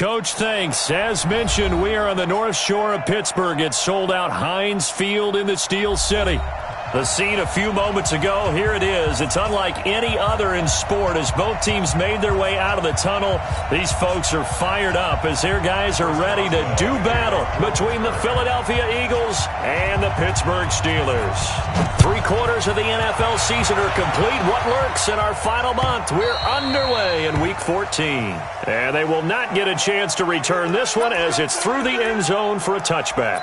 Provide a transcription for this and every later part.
Coach, thanks. As mentioned, we are on the North Shore of Pittsburgh. It's sold out Heinz Field in the Steel City. The scene a few moments ago, here it is. It's unlike any other in sport as both teams made their way out of the tunnel. These folks are fired up as their guys are ready to do battle between the Philadelphia Eagles and the Pittsburgh Steelers. 3/4 of the NFL season are complete. What lurks in our final month? We're underway in Week 14. And they will not get a chance to return this one as it's through the end zone for a touchback.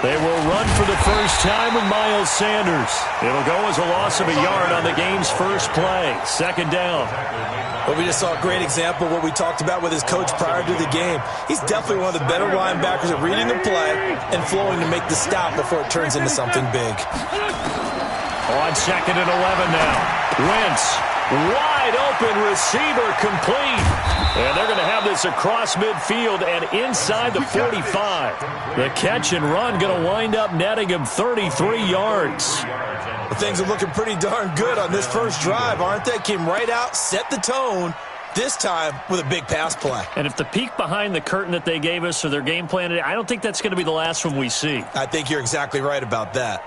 They will run for the first time with Miles Sanders. It'll go as a loss of a yard on the game's first play. Second down. Well, we just saw a great example of what we talked about with his coach prior to the game. He's definitely one of the better linebackers at reading the play and flowing to make the stop before it turns into something big. On 2nd and 11 now. Wentz. Wide open receiver complete. And they're going to have this across midfield and inside the 45. The catch and run going to wind up netting him 33 yards. Things are looking pretty darn good on this first drive, aren't they? Came right out, set the tone, this time with a big pass play. And if the peek behind the curtain that they gave us or their game plan today, I don't think that's going to be the last one we see. I think you're exactly right about that.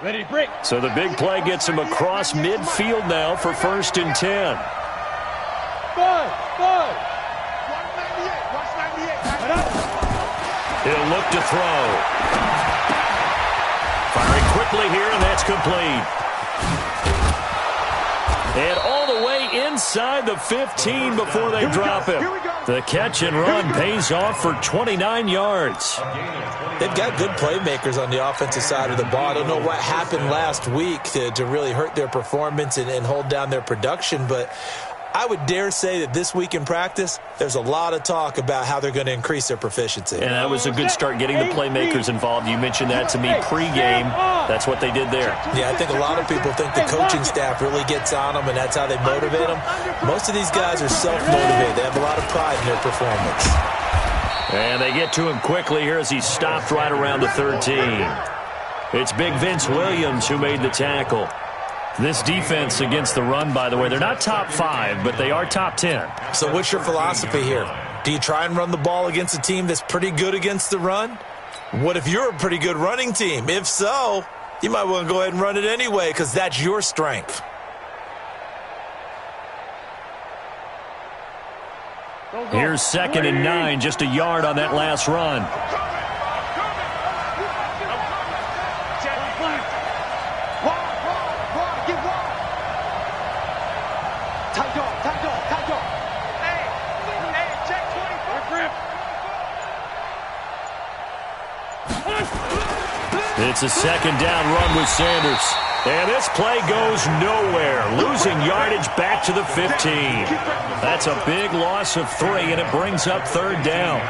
Ready, break. So the big play gets him across midfield now for 1st and 10. Five. He'll look to throw. Firing quickly here, and that's complete. And all the way inside the 15 before they drop him. The catch and run pays off for 29 yards. They've got good playmakers on the offensive side of the ball. I don't know what happened last week to really hurt their performance and hold down their production, but I would dare say that this week in practice, there's a lot of talk about how they're going to increase their proficiency. And that was a good start getting the playmakers involved. You mentioned that to me pregame. That's what they did there. Yeah, I think a lot of people think the coaching staff really gets on them, and that's how they motivate them. Most of these guys are self-motivated. They have a lot of pride in their performance. And they get to him quickly here as he stopped right around the 13. It's Big Vince Williams who made the tackle. This defense against the run, by the way, they're not top 5, but they are top 10. So what's your philosophy here? Do you try and run the ball against a team that's pretty good against the run? What if you're a pretty good running team? If so, you might want to go ahead and run it anyway because that's your strength. Here's 2nd and 9, just a yard on that last run. It's a 2nd down run with Sanders. And this play goes nowhere. Losing yardage back to the 15. That's a big loss of 3, and it brings up 3rd down.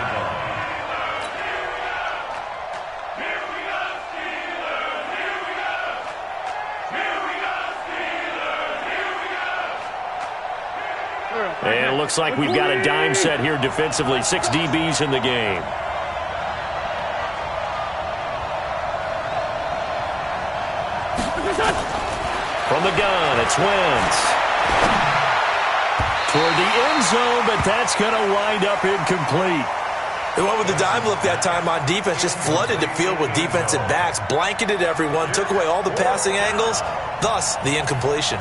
And it looks like we've got a dime set here defensively. 6 DBs in the game. From the gun, it's Wentz. Toward the end zone, but that's going to wind up incomplete. They went with the dime look that time on defense, just flooded the field with defensive backs, blanketed everyone, took away all the passing angles, thus the incompletion.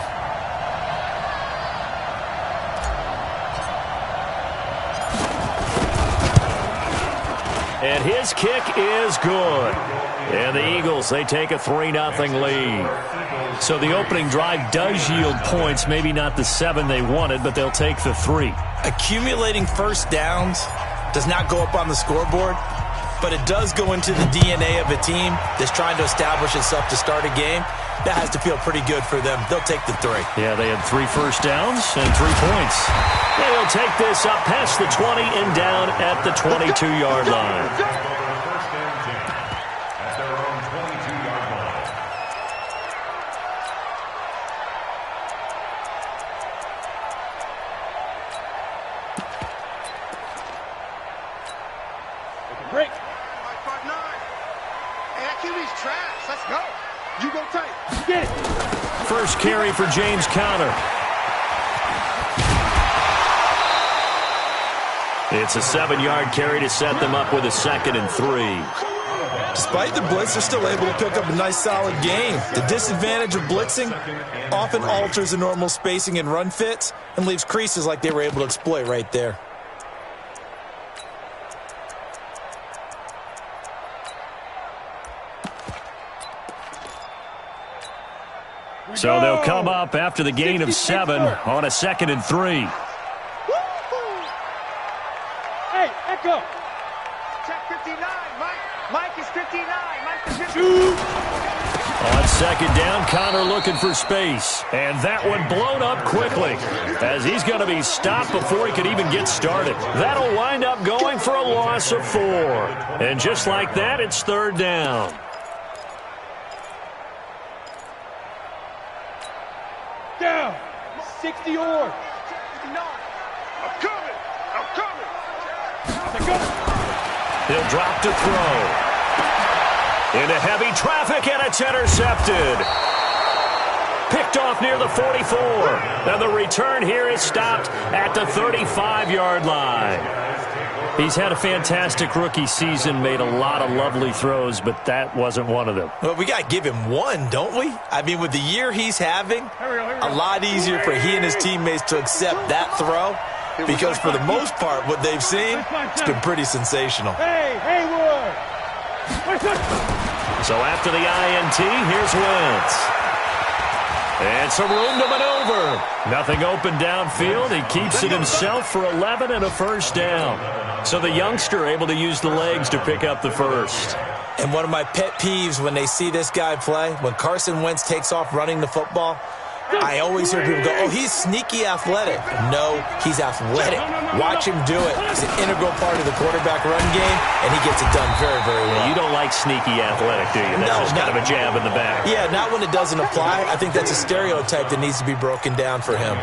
And his kick is good. And the Eagles, they take a 3-0 lead. So the opening drive does yield points, maybe not the 7 they wanted, but they'll take the 3. Accumulating first downs does not go up on the scoreboard, but it does go into the DNA of a team that's trying to establish itself to start a game. That has to feel pretty good for them. They'll take the 3. Yeah, they had 3 first downs and 3 points. Yeah, they'll take this up past the 20 and down at the 22-yard line. Break. 5-9. Hey, that QB's trash. Let's go. You go tight. Get it. First carry for James Conner. It's a 7-yard carry to set them up with a 2nd and 3. Despite the blitz, they're still able to pick up a nice, solid gain. The disadvantage of blitzing often alters the normal spacing and run fits and leaves creases like they were able to exploit right there. So they'll come up after the gain of 7 on a 2nd and 3. Hey, Echo. Check 59. Mike is 59. Mike is 59. On 2nd down, Conner looking for space. And that one blown up quickly as he's going to be stopped before he could even get started. That'll wind up going for a loss of 4. And just like that, it's 3rd down. Down. 60 yards. I'm coming. Let's go. He'll drop to throw. Into heavy traffic, and it's intercepted. Picked off near the 44. And the return here is stopped at the 35-yard line. He's had a fantastic rookie season, made a lot of lovely throws, but that wasn't one of them. Well, we got to give him one, don't we? I mean, with the year he's having, a lot easier for he and his teammates to accept that throw because for the most part, what they've seen, it's been pretty sensational. Hey, Haywood. So after the INT, here's Wentz. And some room to maneuver. Nothing open downfield. He keeps it himself for 11 and a 1st down. So the youngster able to use the legs to pick up the 1st. And one of my pet peeves when they see this guy play, when Carson Wentz takes off running the football, I always hear people go, oh, he's sneaky athletic. No, he's athletic. Watch him do it. He's an integral part of the quarterback run game, and he gets it done very, very well. You don't like sneaky athletic, do you? That's just kind of a jab in the back. Yeah, not when it doesn't apply. I think that's a stereotype that needs to be broken down for him.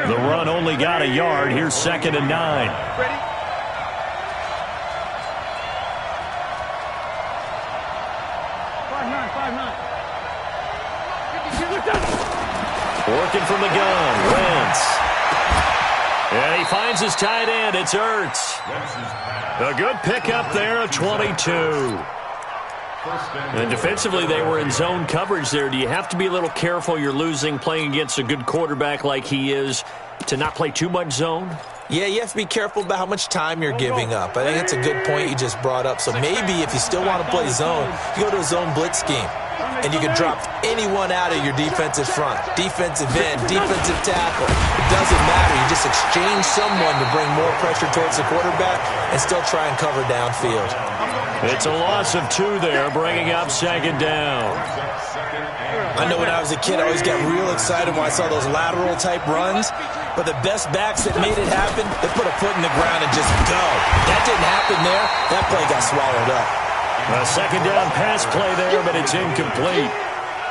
The run only got a yard. Here's 2nd and 9. Ready? Working from the gun, Wentz. And he finds his tight end. It's Ertz. A good pickup there at 22. And defensively, they were in zone coverage there. Do you have to be a little careful? You're losing playing against a good quarterback like he is to not play too much zone? Yeah, you have to be careful about how much time you're giving up. I think that's a good point you just brought up. So maybe if you still want to play zone, you go to a zone blitz scheme. And you can drop anyone out of your defensive front. Defensive end, defensive tackle. It doesn't matter. You just exchange someone to bring more pressure towards the quarterback and still try and cover downfield. It's a loss of 2 there, bringing up 2nd down. I know when I was a kid, I always got real excited when I saw those lateral-type runs. But the best backs that made it happen, they put a foot in the ground and just go. That didn't happen there. That play got swallowed up. A 2nd down pass play there, but it's incomplete.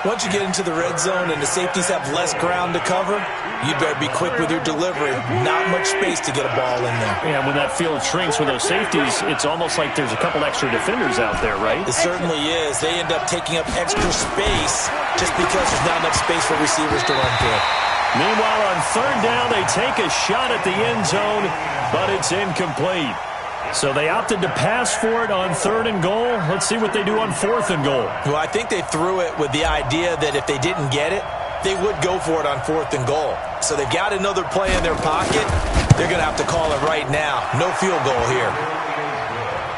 Once you get into the red zone and the safeties have less ground to cover, you better be quick with your delivery. Not much space to get a ball in there. Yeah, when that field shrinks with those safeties, it's almost like there's a couple extra defenders out there, right? It certainly is. They end up taking up extra space just because there's not enough space for receivers to run through. Meanwhile, on 3rd down, they take a shot at the end zone, but it's incomplete. So they opted to pass for it on 3rd and goal. Let's see what they do on 4th and goal. Well, I think they threw it with the idea that if they didn't get it, they would go for it on 4th and goal. So they've got another play in their pocket. They're going to have to call it right now. No field goal here.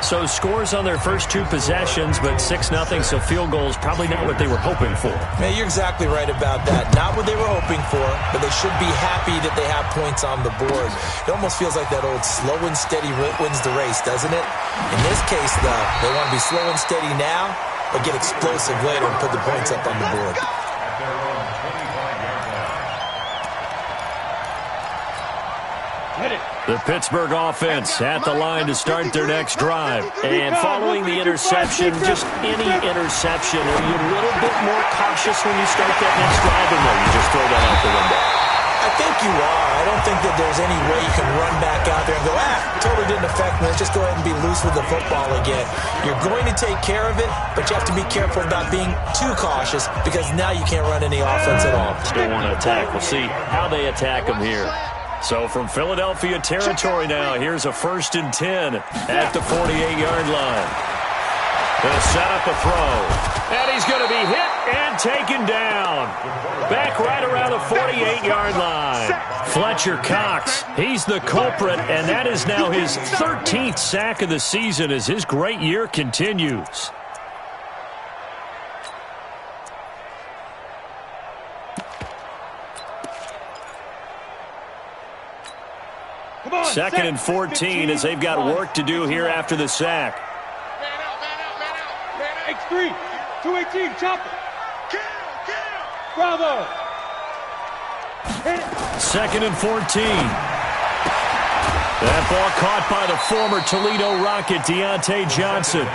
So scores on their first 2 possessions, but 6-0, so field goals probably not what they were hoping for. Man, you're exactly right about that. Not what they were hoping for, but they should be happy that they have points on the board. It almost feels like that old slow and steady wins the race, doesn't it? In this case, though, they want to be slow and steady now, but get explosive later and put the points up on the board. The Pittsburgh offense at the line to start their next drive. And following the interception, just any interception, are you a little bit more cautious when you start that next drive, or no, you just throw that out the window? I think you are. I don't think that there's any way you can run back out there and go, totally didn't affect me. Let's just go ahead and be loose with the football again. You're going to take care of it, but you have to be careful about being too cautious because now you can't run any offense at all. Still want to attack. We'll see how they attack them here. So from Philadelphia territory now, here's a 1st and 10 at the 48-yard line. They'll set up a throw. And he's going to be hit and taken down. Back right around the 48-yard line. Fletcher Cox, he's the culprit, and that is now his 13th sack of the season as his great year continues. Second and 14 as they've got work to do here after the sack. X3, 218, chopper. Bravo. Second and 14. That ball caught by the former Toledo Rocket, Deontay Johnson.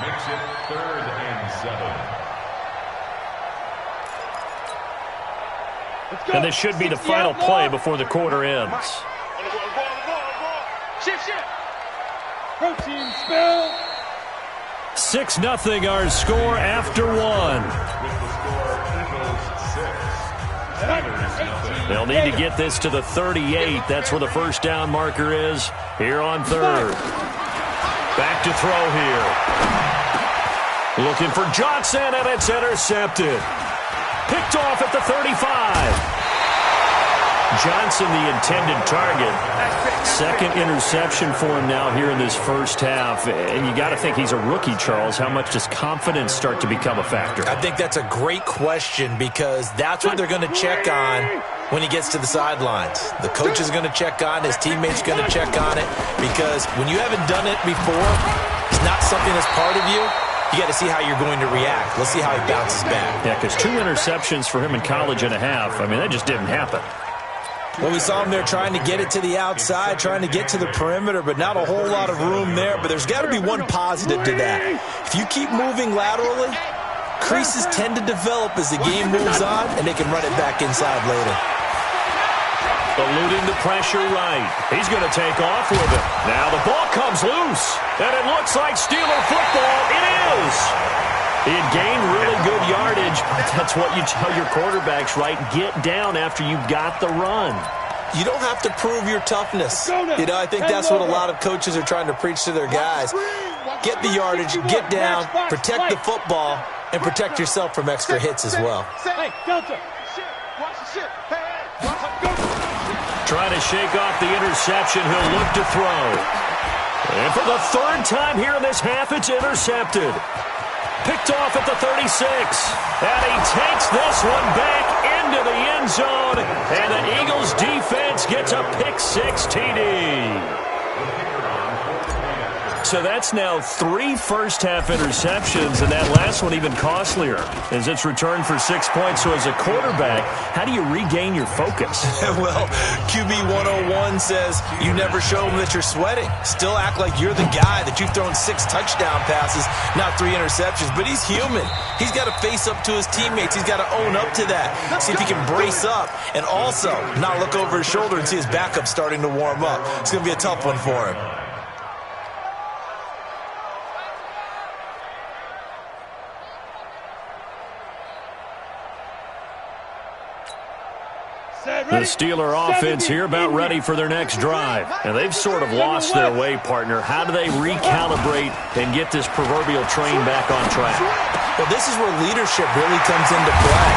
Makes it 3rd and 7. And this should be the final play before the quarter ends. Shift. Protein spill. 6-0 our score after 1. They'll need to get this to the 38. That's where the first down marker is here on 3rd. Back to throw here. Looking for Johnson, and it's intercepted. Picked off at the 35. Johnson, the intended target. Second interception for him now here in this first half. And you got to think he's a rookie, Charles. How much does confidence start to become a factor? I think that's a great question because that's what they're going to check on when he gets to the sidelines. The coach is going to check on, his teammates going to check on it because when you haven't done it before, it's not something that's part of you. You got to see how you're going to react. Let's see how he bounces back. Yeah, because 2 interceptions for him in college and a half. I mean, that just didn't happen. Well, we saw him there trying to get it to the outside, trying to get to the perimeter, but not a whole lot of room there. But there's got to be one positive to that. If you keep moving laterally, creases tend to develop as the game moves on, and they can run it back inside later. Eluding the pressure right. He's going to take off with it. Now the ball comes loose, and it looks like Steeler football. It is. He had gained really good yardage. That's what you tell your quarterbacks, right? Get down after you got the run. You don't have to prove your toughness. You know, I think that's what a lot of coaches are trying to preach to their guys. Get the yardage, get down, protect the football, and protect yourself from extra hits as well. Hey, Delta. Trying to shake off the interception. He'll look to throw. And for the 3rd time here in this half, it's intercepted. Picked off at the 36. And he takes this one back into the end zone. And the Eagles defense gets a pick-6 TD. So that's now 3 first-half interceptions, and that last one even costlier as it's returned for 6 points. So as a quarterback, how do you regain your focus? Well, QB 101 says you never show them that you're sweating. Still act like you're the guy, that you've thrown 6 touchdown passes, not 3 interceptions. But he's human. He's got to face up to his teammates. He's got to own up to that. See if he can brace up and also not look over his shoulder and see his backup starting to warm up. It's going to be a tough one for him. The Steeler offense here about ready for their next drive. And they've sort of lost their way, partner. How do they recalibrate and get this proverbial train back on track? Well, this is where leadership really comes into play.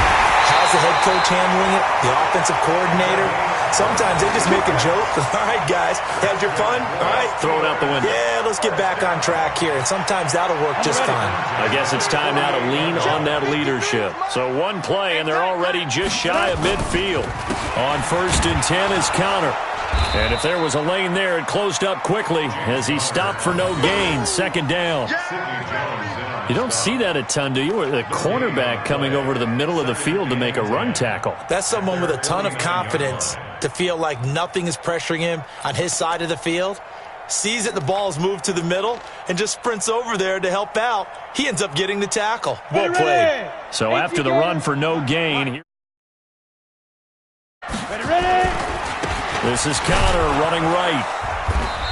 How's the head coach handling it, the offensive coordinator. Sometimes they just make a joke. All right, guys, had your fun? All right. Throw it out the window. Yeah, let's get back on track here. And sometimes that'll work just fine. I guess it's time now to lean on that leadership. So one play, and they're already just shy of midfield. On 1st and 10 is Counter. And if there was a lane there, it closed up quickly as he stopped for no gain. 2nd down. You don't see that a ton, do you? The cornerback coming over to the middle of the field to make a run tackle. That's someone with a ton of confidence to feel like nothing is pressuring him on his side of the field. Sees that the ball's moved to the middle and just sprints over there to help out. He ends up getting the tackle. Well played. So after the run for no gain, this is Counter running right.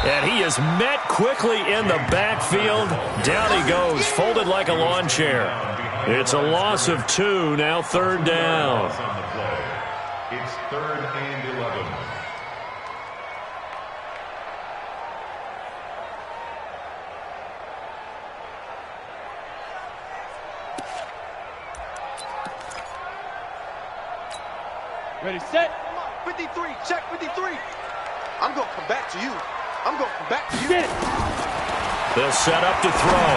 And he is met quickly in the backfield. Down he goes, folded like a lawn chair. It's a loss of 2, now 3rd down. It's 3rd and 11. Ready, set. 53, check 53. I'm going to come back to you. I'm going to come back to you. Get it. They'll set up to throw.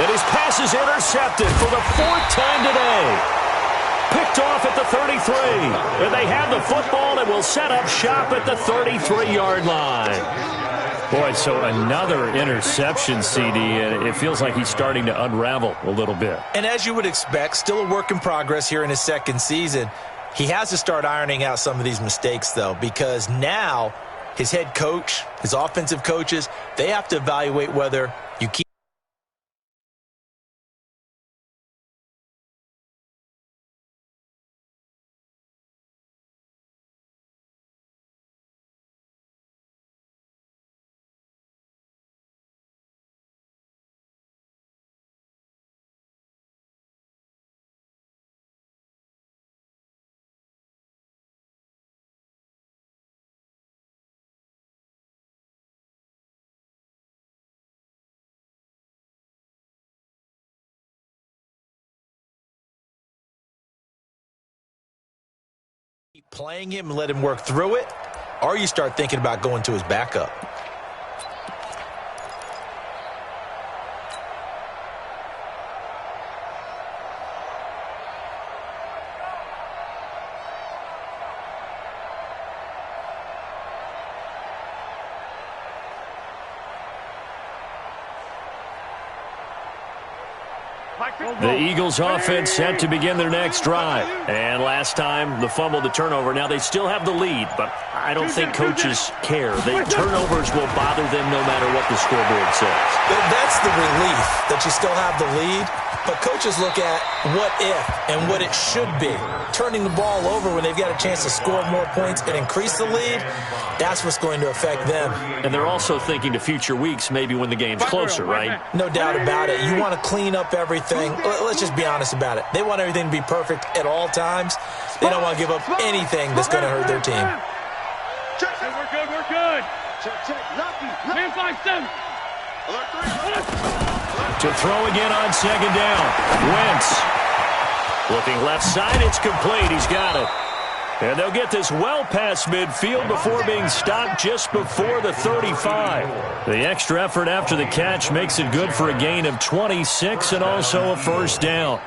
And his pass is intercepted for the 4th time today. Picked off at the 33. And they have the football and will set up shop at the 33-yard line. Boy, so another interception, CD, and it feels like he's starting to unravel a little bit. And as you would expect, still a work in progress here in his 2nd season. He has to start ironing out some of these mistakes, though, because now his head coach, his offensive coaches, they have to evaluate whether you keep playing him and let him work through it, or you start thinking about going to his backup. The Eagles offense set to begin their next drive. And last time, the fumble, the turnover. Now they still have the lead, but I don't think coaches care. The turnovers will bother them no matter what the scoreboard says. That's the relief that you still have the lead, but coaches look at what if and what it should be. Turning the ball over when they've got a chance to score more points and increase the lead, that's what's going to affect them. And they're also thinking to future weeks, maybe when the game's closer, right? No doubt about it. You want to clean up everything. Let's just be honest about it. They want everything to be perfect at all times. They don't want to give up anything that's going to hurt their team. Check, Hey, we're good, we're good. check. Lucky. Man 5-7. Alert 3. To throw again on 2nd down. Wentz. Looking left side, it's complete. He's got it. And they'll get this well past midfield before being stopped just before the 35. The extra effort after the catch makes it good for a gain of 26 and also a 1st down.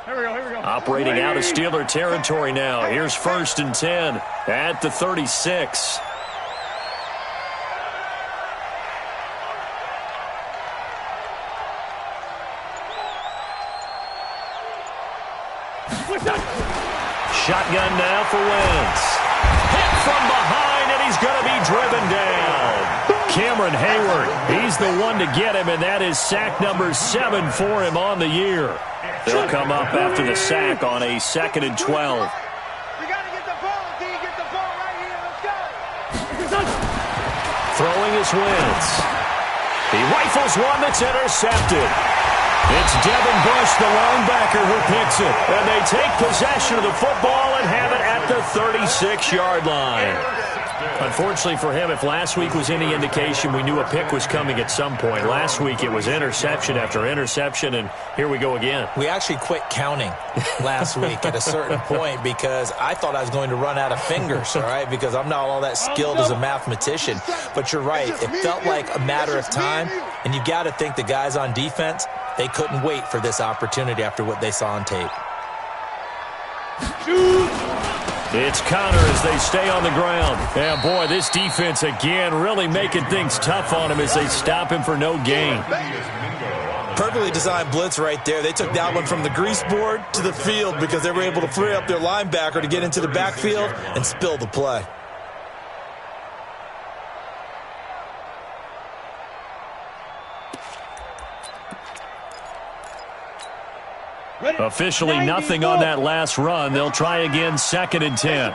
Here we go. Operating out of Steeler territory now. Here's 1st and 10 at the 36. Shotgun now for Wentz. Hit from behind, and he's going to be driven down. Cameron Hayward, he's the one to get him, and that is sack number 7 for him on the year. They'll come up after the sack on a 2nd and 12. We got to get the ball, D. Get the ball right here. Let's go. Throwing is Wentz. He rifles one that's intercepted. It's Devin Bush, the linebacker, who picks it. And they take possession of the football and have it at the 36-yard line. Unfortunately for him, if last week was any indication, we knew a pick was coming at some point. Last week it was interception after interception, and here we go again. We actually quit counting last week at a certain point because I thought I was going to run out of fingers, all right, because I'm not all that skilled as a mathematician. But you're right. It felt like a matter of time, and you got to think the guys on defense, they couldn't wait for this opportunity after what they saw on tape. It's Connor as they stay on the ground. And, boy, this defense again really making things tough on him as they stop him for no gain. Perfectly designed blitz right there. They took that one from the grease board to the field because they were able to free up their linebacker to get into the backfield and spill the play. Officially nothing on that last run. They'll try again, 2nd and 10.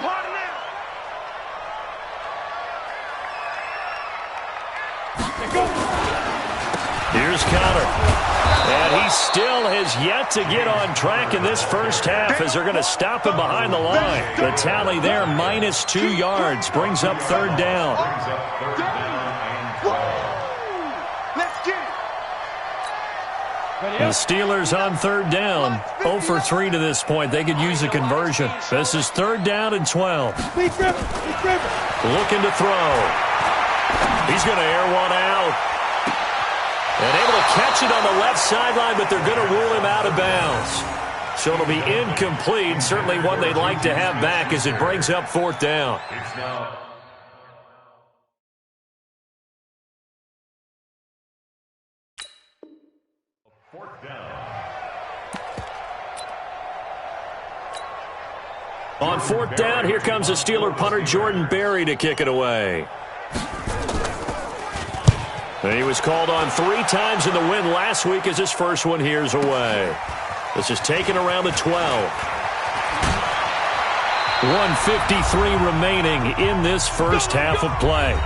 Here's Connor. And he still has yet to get on track in this first half as they're going to stop him behind the line. The tally there, minus 2 yards, brings up 3rd down. The Steelers on 3rd down, 0 for 3 to this point. They could use a conversion. This is 3rd down and 12. Looking to throw. He's going to air one out. And able to catch it on the left sideline, but they're going to rule him out of bounds. So it'll be incomplete. Certainly one they'd like to have back as it brings up 4th down. On 4th down, here comes the Steeler punter Jordan Berry to kick it away. And he was called on 3 times in the win last week as his first one here's away. This is taken around the 12. 1:53 remaining in this first half of play.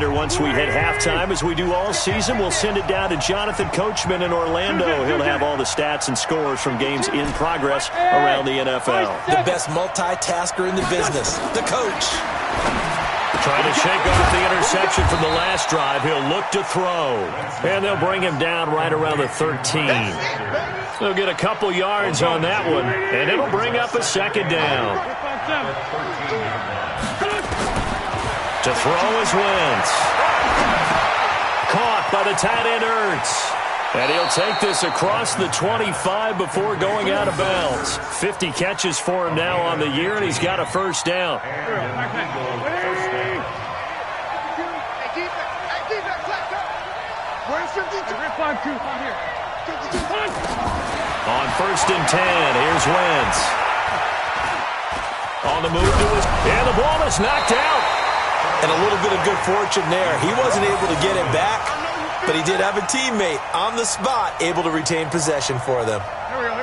Once we hit halftime, as we do all season, we'll send it down to Jonathan Coachman in Orlando. He'll have all the stats and scores from games in progress around the NFL. The best multitasker in the business, the coach. Trying to shake off the interception from the last drive. He'll look to throw. And they'll bring him down right around the 13. They'll get a couple yards on that one, and it'll bring up a 2nd down. To throw is Wentz. Caught by the tight end Ertz. And he'll take this across the 25 before going out of bounds. 50 catches for him now on the year, and he's got a 1st down. On 1st and 10, here's Wentz. On the move to his... And the ball is knocked out. And a little bit of good fortune there. He wasn't able to get it back, but he did have a teammate on the spot able to retain possession for them. Here we go.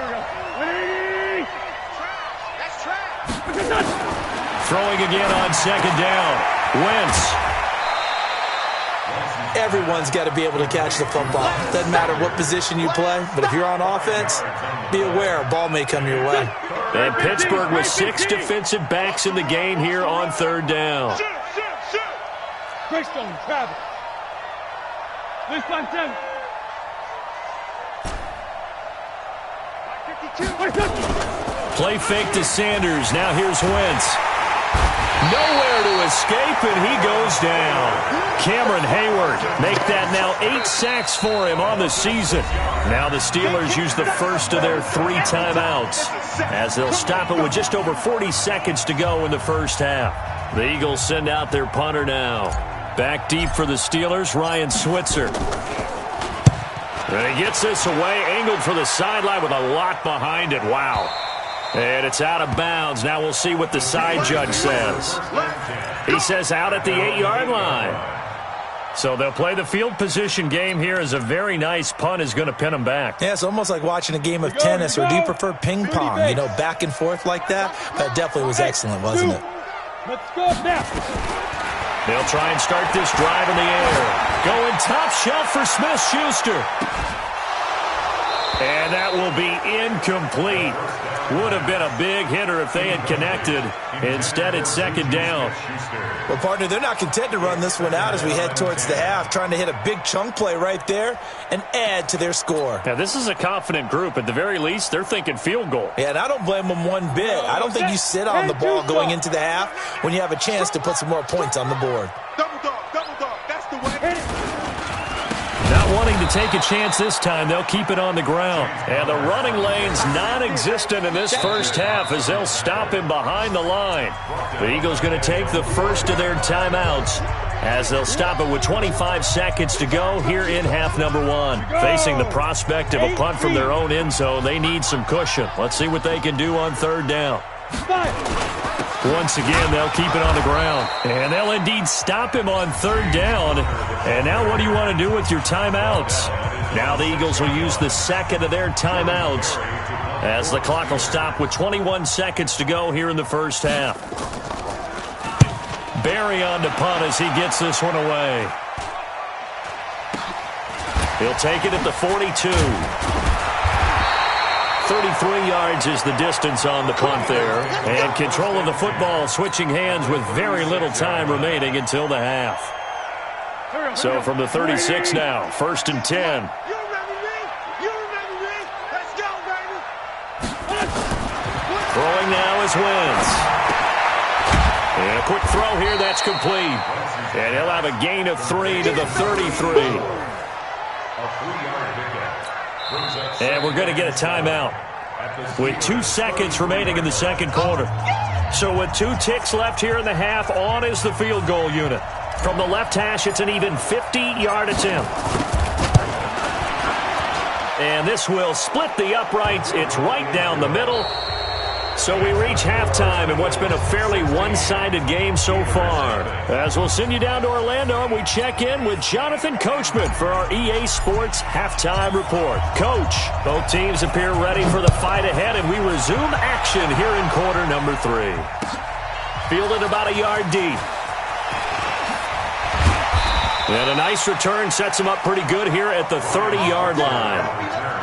That's trash. Throwing again on 2nd down. Wentz. Everyone's got to be able to catch the football. Doesn't matter what position you play, but if you're on offense, be aware a ball may come your way. And Pittsburgh with 6 defensive backs in the game here on 3rd down. Greystone, Travis. This time, 10. 52. Play fake to Sanders. Now here's Wentz. Nowhere to escape, and he goes down. Cameron Hayward make that now 8 sacks for him on the season. Now the Steelers use the first of their 3 timeouts as they'll stop it with just over 40 seconds to go in the first half. The Eagles send out their punter now. Back deep for the Steelers, Ryan Switzer. And he gets this away, angled for the sideline with a lot behind it. Wow. And it's out of bounds. Now we'll see what the side judge says. He says out at the 8-yard line. So they'll play the field position game here as a very nice punt is going to pin them back. Yeah, it's almost like watching a game of tennis, or do you prefer ping pong? You know, back and forth like that? That definitely was excellent, wasn't it? Let's go now. They'll try and start this drive in the air. Going top shelf for Smith-Schuster. And that will be incomplete. Would have been a big hitter if they had connected. Instead, it's second down. Well, partner, they're not content to run this one out as we head towards the half, trying to hit a big chunk play right there and add to their score. Now, this is a confident group. At the very least, they're thinking field goal. Yeah, and I don't blame them one bit. I don't think you sit on the ball going into the half when you have a chance to put some more points on the board. Double dog, that's the way. Not wanting to take a chance this time, they'll keep it on the ground. And the running lane's non-existent in this first half as they'll stop him behind the line. The Eagles going to take the first of their timeouts as they'll stop it with 25 seconds to go here in half number one. Facing the prospect of a punt from their own end zone, they need some cushion. Let's see what they can do on third down. Once again, they'll keep it on the ground. And they'll indeed stop him on third down. And now what do you want to do with your timeouts? Now the Eagles will use the second of their timeouts as the clock will stop with 21 seconds to go here in the first half. Barry on to punt as he gets this one away. He'll take it at the 42. 33 yards is the distance on the punt there. And control of the football switching hands with very little time remaining until the half. So from the 36 now, first and 10. You ready, Rick? You ready, Rick? Let's go, baby. Throwing now is Wentz. And a quick throw here, that's complete. And he'll have a gain of 3 to the 33. And we're going to get a timeout with 2 seconds remaining in the second quarter. So with 2 ticks left here in the half, on is the field goal unit. From the left hash, it's an even 50-yard attempt. And this will split the uprights. It's right down the middle. So we reach halftime in what's been a fairly one-sided game so far. As we'll send you down to Orlando, and we check in with Jonathan Coachman for our EA Sports Halftime Report. Coach, both teams appear ready for the fight ahead, and we resume action here in quarter number 3. Fielded about a yard deep. And a nice return sets him up pretty good here at the 30-yard line.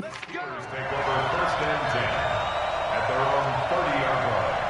Steelers take over first and 10 at their own 30-yard line.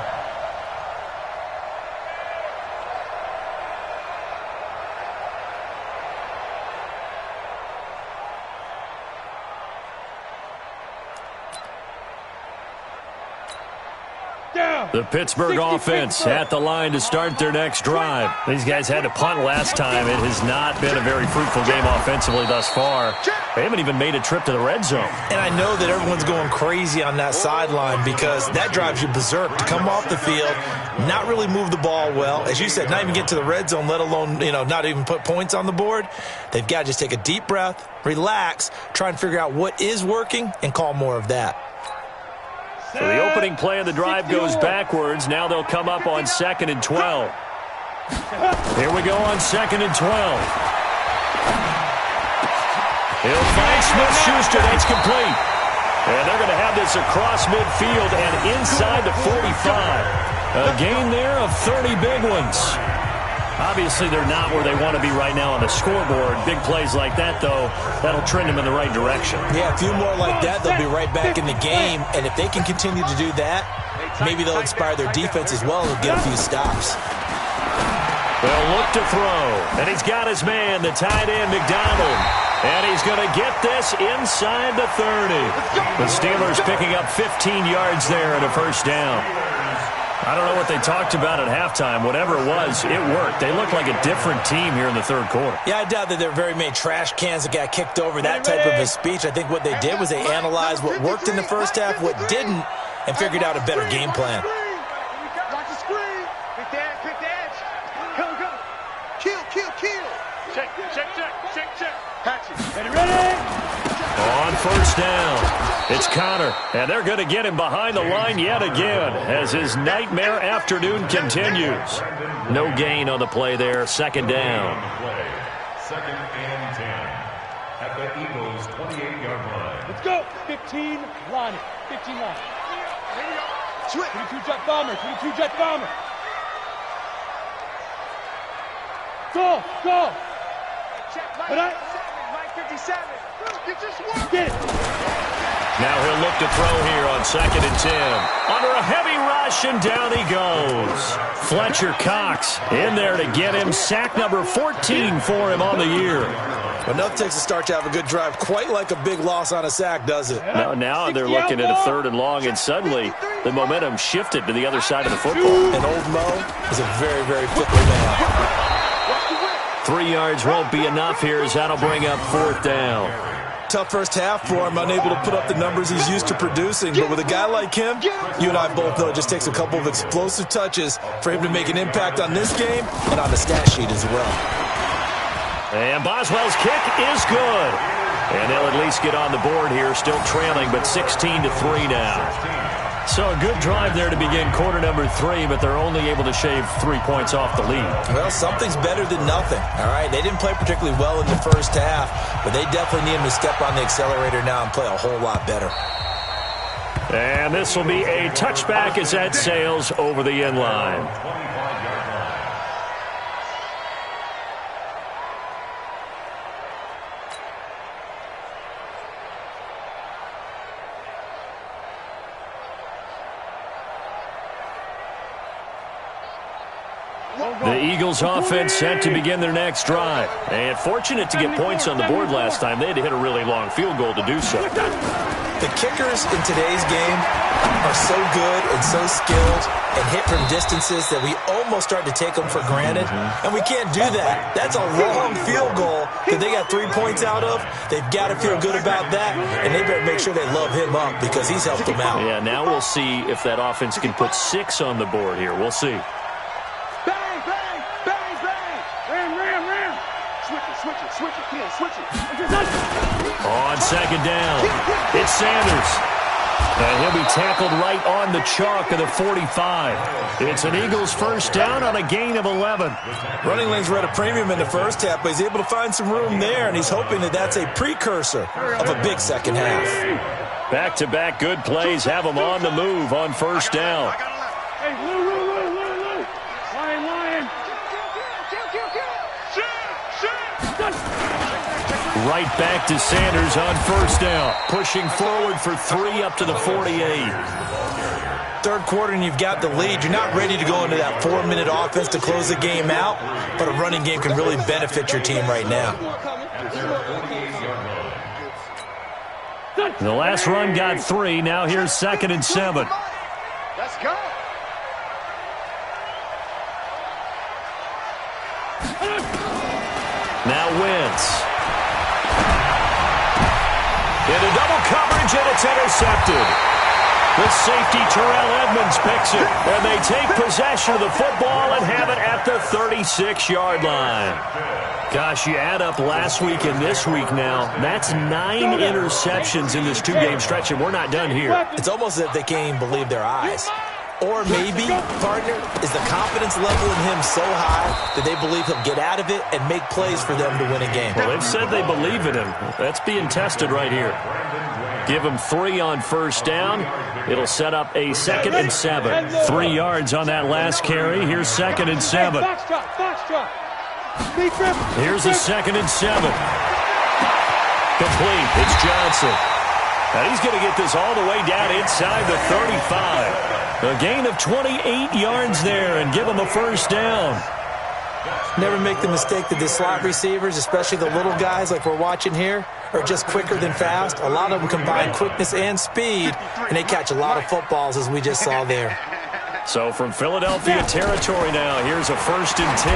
The Pittsburgh offense at the line to start their next drive. These guys had to punt last time. It has not been a very fruitful game offensively thus far. They haven't even made a trip to the red zone. And I know that everyone's going crazy on that sideline because that drives you berserk to come off the field, not really move the ball well. As you said, not even get to the red zone, let alone, not even put points on the board. They've got to just take a deep breath, relax, try and figure out what is working, and call more of that. So the opening play of the drive goes backwards. Now they'll come up on 2nd and 12. Here we go on 2nd and 12. He'll find Smith-Schuster. That's complete. And they're going to have this across midfield and inside the 45. A gain there of 30 big ones. Obviously, they're not where they want to be right now on the scoreboard. Big plays like that, though, that'll trend them in the right direction. Yeah, a few more like that, they'll be right back in the game. And if they can continue to do that, maybe they'll inspire their defense as well and get a few stops. They'll look to throw. And he's got his man, the tight end, McDonald. And he's going to get this inside the 30. The Steelers picking up 15 yards there and a first down. I don't know what they talked about at halftime. Whatever it was, it worked. They looked like a different team here in the third quarter. Yeah, I doubt that there were very many trash cans that got kicked over, that type of a speech. I think what they did was they analyzed what worked in the first half, what didn't, and figured out a better game plan. Watch the screen. Pick the edge. Go. Kill. Check. Hatchet. Ready? On first down, it's Connor, and they're going to get him behind the line yet again as his nightmare afternoon continues. No gain on the play there, second down. Second and 10 at the Eagles' 28-yard line. Let's go. 15 line. 15 line. Switch. 22 jet bomber. 22 jet bomber. Go. Check Mike But I- 57. Mike 57. Get this one. Get it. Now he'll look to throw here on second and 10. Under a heavy rush, and down he goes. Fletcher Cox in there to get him. Sack number 14 for him on the year. But enough takes a start to have a good drive, quite like a big loss on a sack, does it? Now they're looking at a third and long, and suddenly the momentum shifted to the other side of the football. And old Mo is a very, very fickle man. 3 yards won't be enough here as that'll bring up fourth down. Tough first half for him, unable to put up the numbers he's used to producing. But with a guy like him, you and I both know it just takes a couple of explosive touches for him to make an impact on this game and on the stat sheet as well. And Boswell's kick is good. And they'll at least get on the board here, still trailing, but 16-3 now. So a good drive there to begin quarter number 3, but they're only able to shave 3 points off the lead. Well, something's better than nothing, all right? They didn't play particularly well in the first half, but they definitely need him to step on the accelerator now and play a whole lot better. And this will be a touchback as that sails over the end line. The Eagles offense set to begin their next drive. And fortunate to get points on the board last time. They had to hit a really long field goal to do so. The kickers in today's game are so good and so skilled and hit from distances that we almost start to take them for granted. And we can't do that. That's a long field goal that they got 3 points out of. They've got to feel good about that, and they better make sure they love him up because he's helped them out. Yeah, now we'll see if that offense can put 6 on the board here. We'll see. Switch it. Come on, switch it. On second down, it's Sanders. And he'll be tackled right on the chalk of the 45. It's an Eagles first down on a gain of 11. Running lanes were at a premium in the first half, but he's able to find some room there, and he's hoping that that's a precursor of a big second half. Back-to-back good plays have him on the move on first down. Hey, Lou. Lion. Right back to Sanders on first down. Pushing forward for 3 up to the 48. Third quarter and you've got the lead. You're not ready to go into that 4-minute offense to close the game out, but a running game can really benefit your team right now. The last run got 3. Now here's second and 7. Let's go. Now Wentz. Into double coverage, and it's intercepted. The safety, Terrell Edmonds, picks it, and they take possession of the football and have it at the 36-yard line. Gosh, you add up last week and this week now, that's 9 interceptions in this 2-game stretch, and we're not done here. It's almost as if they can't even believe their eyes. Or maybe, partner, is the confidence level in him so high that they believe he'll get out of it and make plays for them to win a game. Well, they've said they believe in him. That's being tested right here. Give him 3 on first down. It'll set up a second and 7. 3 yards on that last carry. Here's second and 7. Here's a second and 7. Complete. It's Johnson. Now he's going to get this all the way down inside the 35. A gain of 28 yards there and give him a first down. Never make the mistake that the slot receivers, especially the little guys like we're watching here, are just quicker than fast. A lot of them combine quickness and speed, and they catch a lot of footballs, as we just saw there. So from Philadelphia territory now, here's a 1st and 10